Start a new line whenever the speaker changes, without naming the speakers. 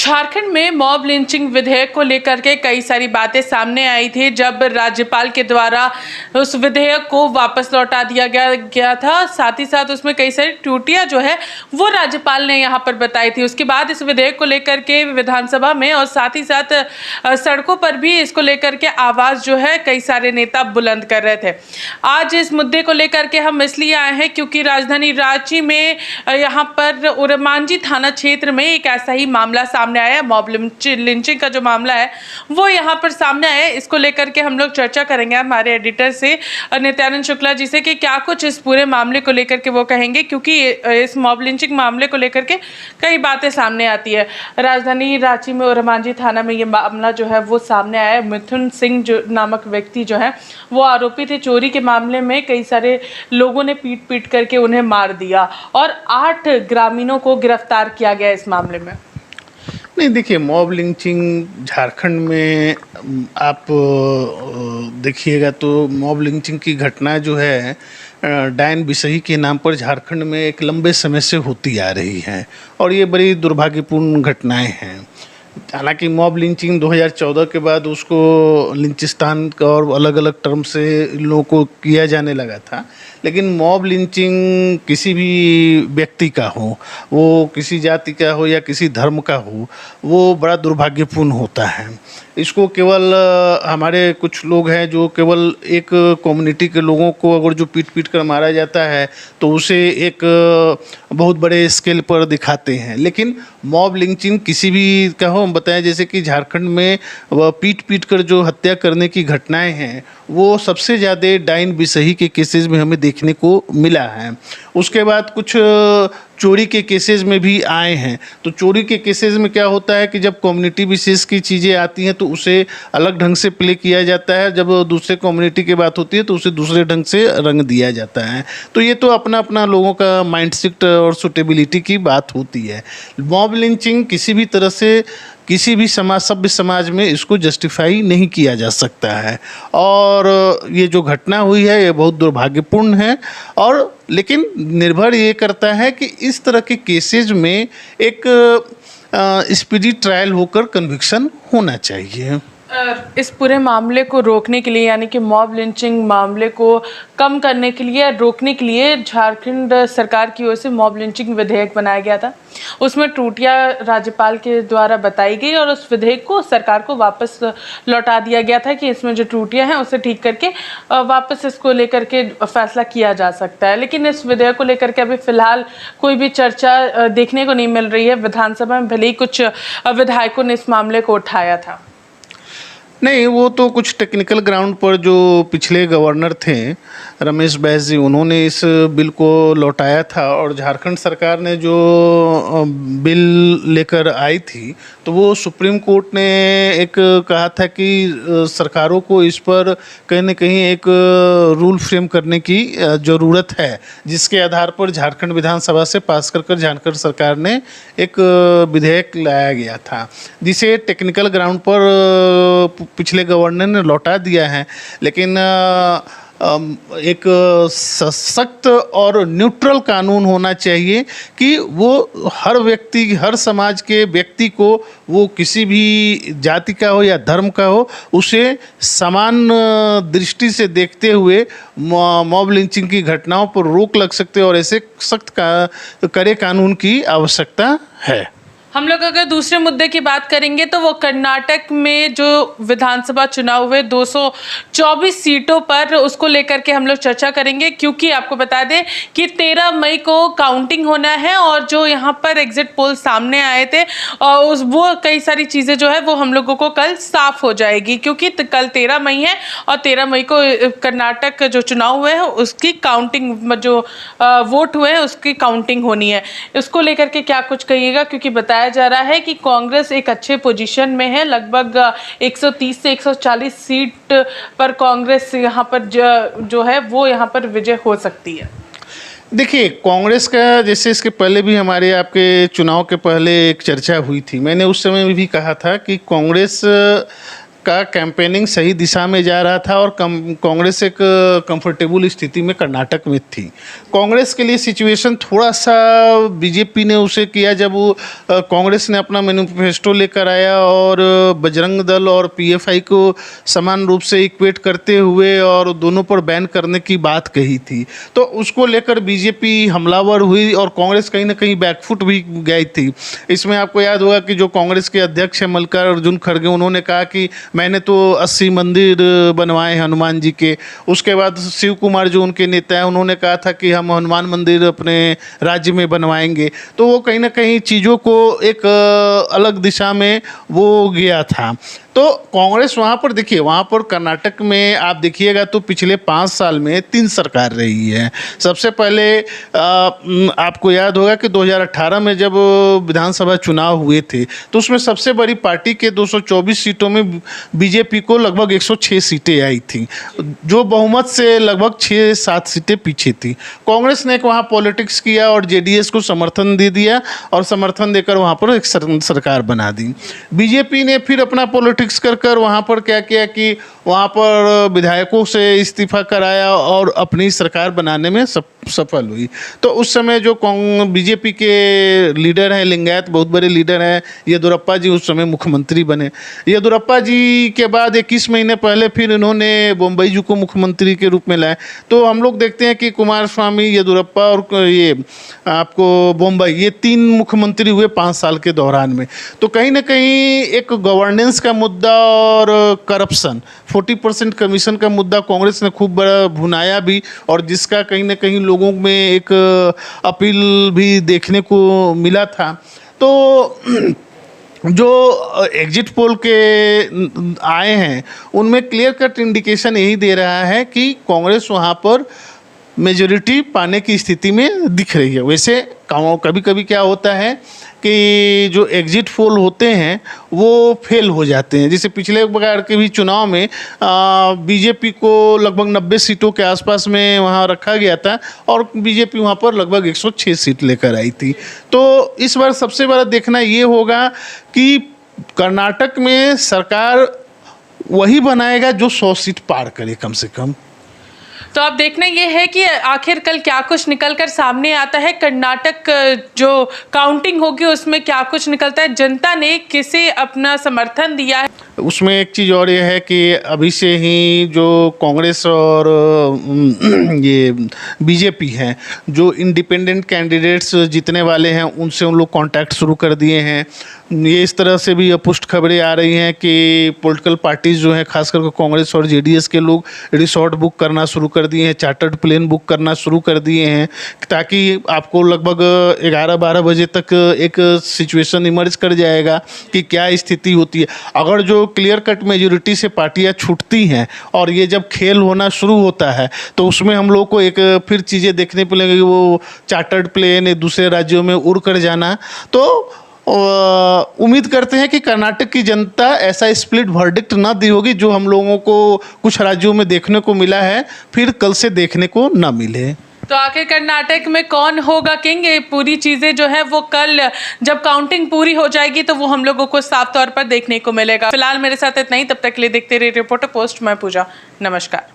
झारखंड में mob lynching विधेयक को लेकर के कई सारी बातें सामने आई थी जब राज्यपाल के द्वारा उस विधेयक को वापस लौटा दिया गया था। साथ ही साथ उसमें कई सारी त्रुटियां जो है वो राज्यपाल ने यहाँ पर बताई थी। उसके बाद इस विधेयक को लेकर के विधानसभा में और साथ ही साथ सड़कों पर भी इसको लेकर के आवाज़ जो है कई सारे नेता बुलंद कर रहे थे। आज इस मुद्दे को लेकर के हम इसलिए आए हैं क्योंकि राजधानी रांची में यहाँ पर ओरमांझी थाना क्षेत्र में एक ऐसा ही मामला सामने आया। मॉब लिंचिंग का जो मामला है वो यहाँ पर सामने आया। इसको लेकर के हम लोग चर्चा करेंगे हमारे एडिटर से नित्यानंद शुक्ला जी से कि क्या कुछ इस पूरे मामले को लेकर के वो कहेंगे, क्योंकि इस मॉब लिंचिंग मामले को लेकर के कई बातें सामने आती है। राजधानी रांची में ओरमांझी थाना में ये मामला जो है वो सामने आया। मिथुन सिंह जो नामक व्यक्ति जो है वो आरोपी थे। चोरी के मामले में कई सारे लोगों ने पीट पीट करके उन्हें मार दिया और 8 ग्रामीणों को गिरफ्तार किया गया इस मामले में।
नहीं, देखिए, मॉब लिंचिंग झारखंड में आप देखिएगा तो मॉब लिंचिंग की घटना जो है डायन बिसही के नाम पर झारखंड में एक लंबे समय से होती आ रही है और ये बड़ी दुर्भाग्यपूर्ण घटनाएं हैं। हालांकि मॉब लिंचिंग 2014 के बाद उसको लिंचिस्तान का और अलग अलग टर्म से इन लोगों को किया जाने लगा था, लेकिन मॉब लिंचिंग किसी भी व्यक्ति का हो, वो किसी जाति का हो या किसी धर्म का हो, वो बड़ा दुर्भाग्यपूर्ण होता है। इसको केवल हमारे कुछ लोग हैं जो केवल एक कम्युनिटी के लोगों को अगर जो पीट पीट कर मारा जाता है तो उसे एक बहुत बड़े स्केल पर दिखाते हैं, लेकिन मॉब लिंचिंग किसी भी का हो, हम बताएं जैसे कि झारखंड में पीट पीट कर जो हत्या करने की घटनाएं हैं वो सबसे ज़्यादा डायन बिसही के केसेस में हमें देखने को मिला है। उसके बाद कुछ चोरी के केसेस में भी आए हैं। तो चोरी के केसेस में क्या होता है कि जब कम्युनिटी विशेष की चीज़ें आती हैं तो उसे अलग ढंग से प्ले किया जाता है, जब दूसरे कम्युनिटी की बात होती है तो उसे दूसरे ढंग से रंग दिया जाता है। तो ये तो अपना अपना लोगों का माइंडसेट और सूटेबिलिटी की बात होती है। मॉब लिंचिंग किसी भी तरह से किसी भी सभ्य समाज में इसको जस्टिफाई नहीं किया जा सकता है और ये जो घटना हुई है ये बहुत दुर्भाग्यपूर्ण है। और लेकिन निर्भर ये करता है कि इस तरह के केसेज में एक स्पीडी ट्रायल होकर कन्विक्शन होना चाहिए।
इस पूरे मामले को रोकने के लिए, यानी कि मॉब लिंचिंग मामले को कम करने के लिए, रोकने के लिए झारखंड सरकार की ओर से मॉब लिंचिंग विधेयक बनाया गया था। उसमें त्रुटियां राज्यपाल के द्वारा बताई गई और उस विधेयक को सरकार को वापस लौटा दिया गया था कि इसमें जो त्रुटियां हैं उसे ठीक करके वापस इसको लेकर के फैसला किया जा सकता है। लेकिन इस विधेयक को लेकर के अभी फिलहाल कोई भी चर्चा देखने को नहीं मिल रही है। विधानसभा में भले ही कुछ विधायकों ने इस मामले को उठाया था।
नहीं, वो तो कुछ टेक्निकल ग्राउंड पर जो पिछले गवर्नर थे रमेश बैस जी, उन्होंने इस बिल को लौटाया था और झारखंड सरकार ने जो बिल लेकर आई थी तो वो सुप्रीम कोर्ट ने एक कहा था कि सरकारों को इस पर कहीं न कहीं एक रूल फ्रेम करने की ज़रूरत है, जिसके आधार पर झारखंड विधानसभा से पास कर झारखंड सरकार ने एक विधेयक लाया गया था, जिसे टेक्निकल ग्राउंड पर पिछले गवर्नर ने लौटा दिया है। लेकिन एक सशक्त और न्यूट्रल कानून होना चाहिए कि वो हर व्यक्ति, हर समाज के व्यक्ति को, वो किसी भी जाति का हो या धर्म का हो, उसे समान दृष्टि से देखते हुए मॉब लिंचिंग की घटनाओं पर रोक लग सकते और ऐसे सख्त कड़े कानून की आवश्यकता है।
हम लोग अगर दूसरे मुद्दे की बात करेंगे तो वो कर्नाटक में जो विधानसभा चुनाव हुए 224 सीटों पर, उसको लेकर के हम लोग चर्चा करेंगे, क्योंकि आपको बता दें कि 13 मई को काउंटिंग होना है और जो यहाँ पर एग्जिट पोल सामने आए थे और वो कई सारी चीज़ें जो है वो हम लोगों को कल साफ हो जाएगी, क्योंकि कल 13 मई है और 13 मई को कर्नाटक जो चुनाव हुए हैं उसकी काउंटिंग, जो वोट हुए हैं उसकी काउंटिंग होनी है। उसको लेकर के क्या कुछ कहिएगा, क्योंकि बताया जा रहा है कि कांग्रेस एक अच्छे पोजीशन में है, लगभग 130 से 140 सीट पर कांग्रेस यहाँ पर जो है वो यहाँ पर विजय हो सकती है।
देखिए, कांग्रेस का जैसे इसके पहले भी हमारे आपके चुनाव के पहले एक चर्चा हुई थी, मैंने उस समय भी कहा था कि कांग्रेस का कैंपेनिंग सही दिशा में जा रहा था और कांग्रेस एक कंफर्टेबल स्थिति में कर्नाटक में थी। कांग्रेस के लिए सिचुएशन थोड़ा सा बीजेपी ने उसे किया जब वो कांग्रेस ने अपना मैनिफेस्टो लेकर आया और बजरंग दल और पीएफआई को समान रूप से इक्वेट करते हुए और दोनों पर बैन करने की बात कही थी, तो उसको लेकर बीजेपी हमलावर हुई और कांग्रेस कहीं ना कहीं बैकफुट भी गई थी। इसमें आपको याद होगा कि जो कांग्रेस के अध्यक्ष हैं मल्लिकार्जुन खड़गे, उन्होंने कहा कि मैंने तो 80 मंदिर बनवाए हनुमान जी के। उसके बाद शिव कुमार जो उनके नेता हैं, उन्होंने कहा था कि हम हनुमान मंदिर अपने राज्य में बनवाएंगे। तो वो कहीं ना कहीं चीज़ों को एक अलग दिशा में वो गया था। तो कांग्रेस वहाँ पर देखिए, वहाँ पर कर्नाटक में आप देखिएगा तो पिछले 5 साल में 3 सरकार रही है। सबसे पहले आपको याद होगा कि 2018 में जब विधानसभा चुनाव हुए थे तो उसमें सबसे बड़ी पार्टी के 224 सीटों में बीजेपी को लगभग 106 सीटें आई थी, जो बहुमत से लगभग 6-7 सीटें पीछे थी। कांग्रेस ने वहाँ पॉलिटिक्स किया और जेडीएस को समर्थन दे दिया और समर्थन देकर वहाँ पर एक सरकार बना दी। बीजेपी ने फिर अपना पॉलिटिक्स कर वहाँ पर क्या किया कि वहाँ पर विधायकों से इस्तीफा कराया और अपनी सरकार बनाने में सफल हुई। तो उस समय जो बीजेपी के लीडर हैं, लिंगायत बहुत बड़े लीडर हैं, येदुरप्पा जी उस समय मुख्यमंत्री बने। येदुरप्पा जी के बाद 21 महीने पहले फिर इन्होंने बोम्बई जी को मुख्यमंत्री के रूप में लाया। तो हम लोग देखते हैं कि कुमार स्वामी, येदुरप्पा और ये आपको बोम्बई, ये 3 मुख्यमंत्री हुए 5 साल के दौरान में। तो कहीं ना कहीं एक गवर्नेंस का मुद्दा और करप्शन 40% कमीशन का मुद्दा कांग्रेस ने खूब बड़ा भुनाया भी, और जिसका कहीं ना कहीं लोगों में एक अपील भी देखने को मिला था। तो जो एग्जिट पोल के आए हैं उनमें क्लियर कट इंडिकेशन यही दे रहा है कि कांग्रेस वहाँ पर मेजॉरिटी पाने की स्थिति में दिख रही है। वैसे कभी कभी क्या होता है कि जो एग्जिट पोल होते हैं वो फेल हो जाते हैं। जैसे पिछले बार के भी चुनाव में बीजेपी को लगभग 90 सीटों के आसपास में वहाँ रखा गया था और बीजेपी वहाँ पर लगभग 106 सीट लेकर आई थी। तो इस बार सबसे बड़ा देखना ये होगा कि कर्नाटक में सरकार वही बनाएगा जो 100 सीट पार करे कम से कम।
तो अब देखना ये है कि आखिर कल क्या कुछ निकल कर सामने आता है। कर्नाटक जो काउंटिंग होगी उसमें क्या कुछ निकलता है, जनता ने किसे अपना समर्थन दिया है।
उसमें एक चीज़ और ये है कि अभी से ही जो कांग्रेस और ये बीजेपी हैं, जो इंडिपेंडेंट कैंडिडेट्स जीतने वाले हैं उनसे उन लोग कांटेक्ट शुरू कर दिए हैं। ये इस तरह से भी अपुष्ट खबरें आ रही हैं कि पॉलिटिकल पार्टीज़ जो हैं, खास करके कांग्रेस और जेडीएस के लोग रिसोर्ट बुक करना शुरू कर दिए हैं, चार्टर्ड प्लेन बुक करना शुरू कर दिए हैं, ताकि आपको लगभग 11-12 बजे तक एक सिचुएशन इमर्ज कर जाएगा कि क्या स्थिति होती है। अगर जो क्लियर कट मेजोरिटी से पार्टियां छूटती हैं और ये जब खेल होना शुरू होता है तो उसमें हम लोग को एक फिर चीज़ें देखने को मिलेंगी, वो चार्टर्ड प्लेन एक दूसरे राज्यों में उड़ कर जाना। तो उम्मीद करते हैं कि कर्नाटक की जनता ऐसा स्प्लिट वर्डिक्ट ना दी होगी जो हम लोगों को कुछ राज्यों में देखने को मिला है, फिर कल से देखने को ना मिले।
तो आखिर कर्नाटक में कौन होगा किंग, ये पूरी चीजें जो है वो कल जब काउंटिंग पूरी हो जाएगी तो वो हम लोगों को साफ तौर पर देखने को मिलेगा। फिलहाल मेरे साथ इतना ही, तब तक के लिए देखते रहिए रिपोर्टर पोस्ट। मैं पूजा, नमस्कार।